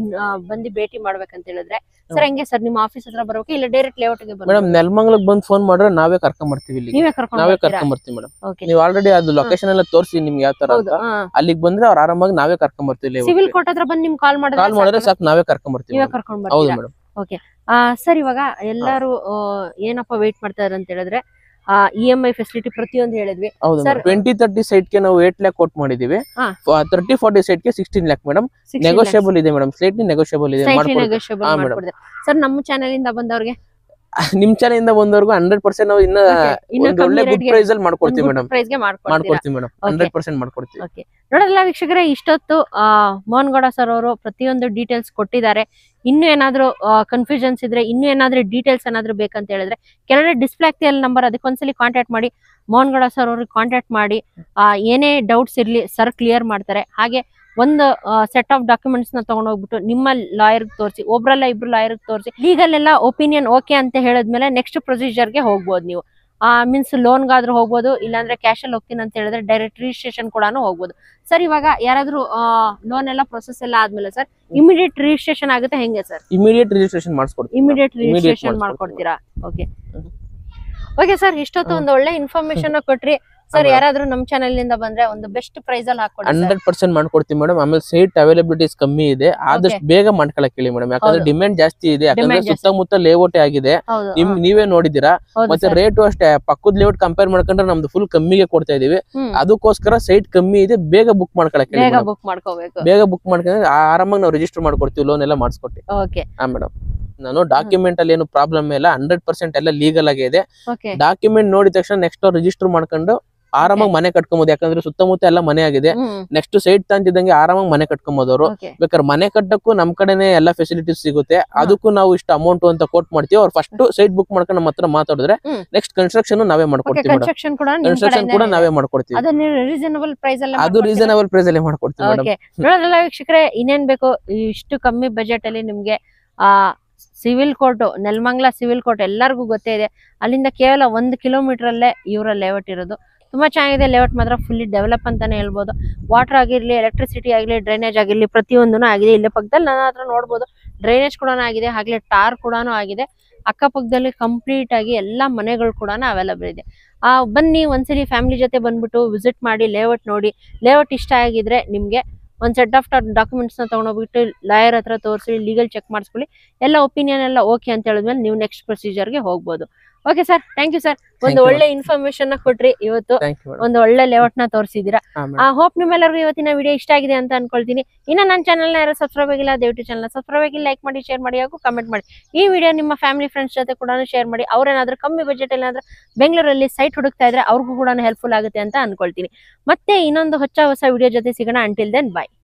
ಬಂದು ಭೇಟಿ ಮಾಡ್ಬೇಕಂತ ಹೇಳಿದ್ರೆ ಸರ್ ಹೆಂಗೆ ಸರ್, ನಿಮ್ಮ ಆಫೀಸ್ ಹತ್ರ ಬರೋಕೆ ಇಲ್ಲ ಡೈರೆಕ್ಟ್ ಲೇಔಟ್ ಗೆ ಮೇಡಮ್? ನೆಲಮಂಗಲಕ್ಕೆ ಬಂದು ಫೋನ್ ಮಾಡಿದ್ರೆ ನಾವೇ ಕರ್ಕೊಂಡ್ ಬರ್ತೀವಿ. ನಾವೇ ಕರ್ಕೊಂಡ್ ಬರ್ತೀವಿ ಮೇಡಮ್. ನೀವು ಆಲ್ರೆಡಿ ಅದು ಲೊಕೇಶನ್ ಎಲ್ಲ ತೋರಿಸಿ ನಿಮ್ಗೆ ಯಾವ ತರ ಅಂತ, ಅಲ್ಲಿಗೆ ಬಂದ್ರೆ ಅವ್ರ ಆರಾಮಾಗಿ ನಾವೇ ಕರ್ಕೊಂಡ್ ಬರ್ತೀವಿ. ಸಿವಿಲ್ ಕೋರ್ಟ್ ಹತ್ರ ಬಂದು ನಿಮ್ಗೆ ಕಾಲ್ ಮಾಡಿದ್ರೆ ಸಾಕು, ನಾವೇ ಕರ್ಕೊಂಡ್ ಬರ್ತೀವಿ. ಹೌದು ಮೇಡಮ್. ಓಕೆ ಸರ್, ಇವಾಗ ಎಲ್ಲಾರು ಏನಪ್ಪ ವೇಟ್ ಮಾಡ್ತಾರೆ ಅಂತ ಹೇಳಿದ್ರೆ EMI ಫೆಸಿಲಿಟಿ ಪ್ರತಿಯೊಂದು ಹೇಳಿದ್ವಿ. 20-30 ಸೈಟ್ ಗೆ ನಾವು 8 lakh ಕೊಟ್ ಮಾಡಿದೀವಿ. 30-40 ಸೈಟ್ ಗೆ 16 lakh ಮೇಡಮ್. ನೆಗೋಷಿಯಬಲ್ ಇದೆ ಮೇಡಮ್, ಸ್ಲೈಟ್ಲಿ ನೆಗೋಷಿಯಬಲ್ ಇದೆ. ಸರ್, ನಮ್ಮ ಚಾನೆಲ್ ಇಂದ ಬಂದವ್ರಿಗೆ, ನಿಮ್ ಚಾನೆಲ್ ಇಂದ ಬಂದವರೆಗೂ 100% ನಾವು ಇನ್ನ ಒಳ್ಳೆ ಗುಡ್ ಪ್ರೈಸ್ ಅಲ್ಲಿ ಮಾಡ್ಕೊಡ್ತೀವಿ ಮೇಡಮ್. ಮಾಡ್ಕೊಡ್ತೀವಿ ಮೇಡಮ್, 100% ಮಾಡ್ಕೊಡ್ತೀವಿ. ಓಕೆ, ನೋಡಲ್ಲ ವೀಕ್ಷಕರೇ, ಇಷ್ಟೊತ್ತು ಮೋಹನ್ ಸರ್ ಅವರು ಪ್ರತಿಯೊಂದು ಡೀಟೇಲ್ಸ್ ಕೊಟ್ಟಿದ್ದಾರೆ. ಇನ್ನು ಏನಾದ್ರು ಕನ್ಫ್ಯೂಷನ್ಸ್ ಇದ್ರೆ, ಇನ್ನು ಏನಾದ್ರೂ ಡೀಟೇಲ್ಸ್ ಏನಾದ್ರು ಬೇಕಂತ ಹೇಳಿದ್ರೆ ಕೆಳಗಡೆ ಡಿಸ್ಪ್ಲೇ ಆಗ್ತಿಲ್ಲ ನಂಬರ್, ಅದಕ್ಕೊಂದ್ಸಲಿ ಕಾಂಟ್ಯಾಕ್ಟ್ ಮಾಡಿ. ಮೋಹನ್ ಸರ್ ಅವ್ರಿಗೆ ಕಾಂಟ್ಯಾಕ್ಟ್ ಮಾಡಿ ಏನೇ ಡೌಟ್ಸ್ ಇರ್ಲಿ ಸರ್ ಕ್ಲಿಯರ್ ಮಾಡ್ತಾರೆ. ಹಾಗೆ ಒಂದು ಸೆಟ್ ಆಫ್ ಡಾಕ್ಯುಮೆಂಟ್ಸ್ ನ ತಗೊಂಡ್ ಹೋಗ್ಬಿಟ್ಟು ನಿಮ್ಮ ಲಾಯರ್ ತೋರಿಸಿ, ಒಬ್ರಲ್ಲ ಇಬ್ರು ಲಾಯರ್ ತೋರಿಸಿ ಲೀಗಲ್ ಎಲ್ಲ ಒಪಿನಿಯನ್ ಓಕೆ ಅಂತ ಹೇಳಿದ್ಮೇಲೆ ನೆಕ್ಸ್ಟ್ ಪ್ರೊಸೀಜರ್ಗೆ ಹೋಗ್ಬೋದು. ನೀವು ಮೀನ್ಸ್ ಲೋನ್ಗಾದ್ರೂ ಹೋಗ್ಬೋದು, ಇಲ್ಲಾಂದ್ರೆ ಕ್ಯಾಶ್ ಅಲ್ಲಿ ಹೋಗ್ತೀನಿ ಅಂತ ಹೇಳಿದ್ರೆ ಡೈರೆಕ್ಟ್ ರಿಜಿಸ್ಟ್ರೇಷನ್ ಕೂಡ ಹೋಗ್ಬೋದು. ಸರ್, ಇವಾಗ ಯಾರಾದ್ರೂ ಲೋನ್ ಎಲ್ಲ ಪ್ರೊಸೆಸ್ ಎಲ್ಲ ಆದ್ಮೇಲೆ ಸರ್ ಇಮಿಡಿಯೇಟ್ ರಿಜಿಸ್ಟ್ರೇಷನ್ ಆಗುತ್ತೆ ಹೆಂಗೆ ಸರ್? ಇಮಿಡಿಯೇಟ್ ರಿಜಿಸ್ಟ್ರೇಷನ್ ಮಾಡಿಸ್ಕೊಡ್ತೀವಿ. ಇಮಿಡಿಯೇಟ್ ರಿಜಿಸ್ಟ್ರೇಷನ್ ಮಾಡ್ಕೊಡ್ತೀರಾ? ಓಕೆ ಓಕೆ ಸರ್, ಇಷ್ಟೊತ್ತು ಒಂದು ಒಳ್ಳೆ ಇನ್ಫಾರ್ಮೇಶನ್ ಕೊಟ್ರಿ. ಸರ್, ಯಾರಾದ್ರೂ ನಮ್ಮ ಚಾನೆಲ್ ನಿಂದ ಬಂದ್ರೆ ಒಂದು ಬೆಸ್ಟ್ ಪ್ರೈಸ್ ಅಲ್ಲಿ ಹಾಕೊಡಿ. 100% ಮಾಡ್ಕೊಡ್ತೀವಿ ಮೇಡಮ್. ಆಮೇಲೆ ಸೈಟ್ ಅವೈಲಬಿಲಿಟೀಸ್ ಕಮ್ಮಿ ಇದೆ, ಆದಷ್ಟು ಬೇಗ ಮಾಡ್ಕೊಳಕ್ ಹೇಳಿ ಮೇಡಮ್. ಯಾಕಂದ್ರೆ ಡಿಮ್ಯಾಂಡ್ ಜಾಸ್ತಿ ಇದೆ, ಯಾಕಂದ್ರೆ ಸುತ್ತಮುತ್ತ ಲೇಔಟ್ ಆಗಿದೆ, ನೀವೇ ನೋಡಿದೀರಾ. ಮತ್ತೆ ರೇಟು ಅಷ್ಟೇ, ಪಕ್ಕದ ಲೇಔಟ್ ಕಂಪೇರ್ ಮಾಡ್ಕೊಂಡ್ರೆ ನಮ್ದು ಫುಲ್ ಕಮ್ಮಿಗೆ ಕೊಡ್ತಾ ಇದೀವಿ. ಅದಕ್ಕೋಸ್ಕರ ಸೈಟ್ ಕಮ್ಮಿ ಇದೆ, ಬೇಗ ಬುಕ್ ಮಾಡ್ಕೊಳಕ್ ಹೇಳಿ. ಬೇಗ ಬುಕ್ ಮಾಡ್ಕೊಂಡ್ರೆ ಆರಾಮಾಗಿ ನಾವು ರಿಜಿಸ್ಟರ್ ಮಾಡ್ಕೊಡ್ತೀವಿ, ಲೋನ್ ಎಲ್ಲ ಮಾಡಿಸ್ಕೊಡ್ತೀವಿ. ಮೇಡಮ್, ನಾನು ಡಾಕ್ಯುಮೆಂಟ್ ಅಲ್ಲಿ ಏನು ಪ್ರಾಬ್ಲಮ್ ಇಲ್ಲ, 100% ಎಲ್ಲ ಲೀಗಲ್ ಆಗಿ ಇದೆ. ಡಾಕ್ಯುಮೆಂಟ್ ನೋಡಿದ ತಕ್ಷಣ ನೆಕ್ಸ್ಟ್ ರಿಜಿಸ್ಟರ್ ಮಾಡ್ಕೊಂಡು ಆರಾಮಾಗಿ ಮನೆ ಕಟ್ಕೊಬಹುದು. ಯಾಕಂದ್ರೆ ಸುತ್ತಮುತ್ತ ಎಲ್ಲ ಮನೆ ಆಗಿದೆ. ನೆಕ್ಸ್ಟ್ ಸೈಟ್ ತಂತಿದ್ದಂಗೆ ಆರಾಮಾಗಿ ಮನೆ ಕಟ್ಕೊಬೋದವ್ರು. ಬೇಕಾದ್ರೆ ಮನೆ ಕಟ್ಟಕ್ಕೂ ನಮ್ ಕಡೆನೆ ಎಲ್ಲ ಫೆಸಿಲಿಟೀಸ್ ಸಿಗುತ್ತೆ. ಅದಕ್ಕೂ ನಾವು ಇಷ್ಟು ಅಮೌಂಟ್ ಅಂತ ಕೋಟ್ ಮಾಡ್ತೀವಿ. ಅವ್ರು ಫಸ್ಟ್ ಸೈಟ್ ಬುಕ್ ಮಾಡ್ಕೊಂಡು ನಮ್ಮ ಹತ್ರ ಮಾತಾಡಿದ್ರೆ ನೆಕ್ಸ್ಟ್ ಕನ್ಸ್ಟ್ರಕ್ಷನ್ ನಾವೇ ಮಾಡ್ಕೊಡ್ತೀವಿ. ಕನ್ಸ್ಟ್ರಕ್ಷನ್ ಕೂಡ ನಾವೇ ಮಾಡ್ಕೊಡ್ತೀವಿ. ಅದು ರೀಸನಬಲ್ ಪ್ರೈಸ್ ಅಲ್ಲಿ ಮಾಡ್ಕೊಡ್ತೀವಿ ಮೇಡಮ್. ವೀಕ್ಷಕರೇ, ಇನ್ನೇನ್ ಬೇಕು, ಇಷ್ಟು ಕಮ್ಮಿ ಬಜೆಟ್ ಅಲ್ಲಿ ನಿಮ್ಗೆ civil court, Nelamangala civil court ಎಲ್ಲರಿಗೂ ಗೊತ್ತೇ ಇದೆ. ಅಲ್ಲಿಂದ ಕೇವಲ 1 ಕಿಲೋಮೀಟರ್ ಅಲ್ಲೇ ಇವರ ಲೇಔಟ್ ಇರೋದು. ತುಂಬಾ ಚೆನ್ನಾಗಿದೆ ಲೇಔಟ್, ಮಾತ್ರ ಫುಲ್ಲಿ ಡೆವಲಪ್ ಅಂತಾನೆ ಹೇಳ್ಬೋದು. ವಾಟರ್ ಆಗಿರ್ಲಿ, ಎಲೆಕ್ಟ್ರಿಸಿಟಿ ಆಗಲಿ, ಡ್ರೈನೇಜ್ ಆಗಿರ್ಲಿ, ಪ್ರತಿಯೊಂದೂ ಆಗಿದೆ. ಇಲ್ಲೇ ಪಕ್ಕದಲ್ಲಿ ನನ್ನ ಹತ್ರ ನೋಡ್ಬೋದು ಡ್ರೈನೇಜ್ ಕೂಡ ಆಗಿದೆ, ಹಾಗೆ ಟಾರ್ ಕೂಡ ಆಗಿದೆ. ಅಕ್ಕಪಕ್ಕದಲ್ಲಿ ಕಂಪ್ಲೀಟ್ ಆಗಿ ಎಲ್ಲಾ ಮನೆಗಳು ಕೂಡ ಅವೈಲಬಲ್ ಇದೆ. ಬನ್ನಿ ಒಂದ್ಸಲಿ ಫ್ಯಾಮಿಲಿ ಜೊತೆ ಬಂದ್ಬಿಟ್ಟು ವಿಸಿಟ್ ಮಾಡಿ, ಲೇಔಟ್ ನೋಡಿ. ಲೇಔಟ್ ಇಷ್ಟ ಆಗಿದ್ರೆ ನಿಮ್ಗೆ ಒಂದ್ ಸೆಟ್ ಆಫ್ ಡಾಕ್ಯುಮೆಂಟ್ಸ್ ನ ತಗೊಂಡೋಗ್ಬಿಟ್ಟು ಲಾಯರ್ ಹತ್ರ ತೋರಿಸಿ ಲೀಗಲ್ ಚೆಕ್ ಮಾಡಿಸ್ಕೊಳ್ಳಿ. ಎಲ್ಲ ಒಪಿನಿಯನ್ ಎಲ್ಲ ಓಕೆ ಅಂತ ಹೇಳಿದ್ಮೇಲೆ ನೀವು ನೆಕ್ಸ್ಟ್ ಪ್ರೊಸೀಜರ್ಗೆ ಹೋಗ್ಬೋದು. Okay sir, thank you sir. ಒಂದು ಒಳ್ಳೆ ಇನ್ಫಾರ್ಮೇಶನ್ ನ ಕೊಟ್ರಿ ಇವತ್ತು. ಒಂದು ಒಳ್ಳೆ ಲೇಔಟ್ ನ ತೋರಿಸಿದೀರಾ. ಹೋಪ್ ನಿಮ್ಮೆಲ್ಲರಿಗೂ ಇವತ್ತಿನ ವಿಡಿಯೋ ಇಷ್ಟ ಆಗಿದೆ ಅಂತ ಅನ್ಕೊಳ್ತೀನಿ. ಇನ್ನ ನನ್ನ ಚಾನಲ್ ನ ಯಾರು ಸಬ್ಸ್ಕ್ರೈಬ್ ಆಗಿಲ್ಲ, ದಯವಿಟ್ಟು ಚಾನಲ್ ಸಬ್ಸ್ಕ್ರೈಬ್ ಆಗಿ ಲೈಕ್ ಮಾಡಿ, ಶೇರ್ ಮಾಡಿ ಹಾಗೂ ಕಮೆಂಟ್ ಮಾಡಿ. ಈ ವಿಡಿಯೋ ನಿಮ್ಮ ಫ್ಯಾಮಿಲಿ ಫ್ರೆಂಡ್ಸ್ ಜೊತೆ ಕೂಡ ಶೇರ್ ಮಾಡಿ. ಅವ್ರೇನಾದ್ರೂ ಕಮ್ಮಿ ಬಜೆಟ್ ಏನಾದ್ರೂ ಬೆಂಗಳೂರಲ್ಲಿ ಸೈಟ್ ಹುಡುಕ್ತಾ ಇದ್ರೆ ಅವ್ರಿಗೂ ಕೂಡ ಹೆಲ್ಪ್ಫುಲ್ ಆಗುತ್ತೆ ಅಂತ ಅನ್ಕೊಳ್ತೀನಿ. ಮತ್ತೆ ಇನ್ನೊಂದು ಹೊಸ ವಿಡಿಯೋ ಜೊತೆ ಸಿಗೋಣ. ಅಂಟಿಲ್ ದೆನ್ ಬಾಯ್.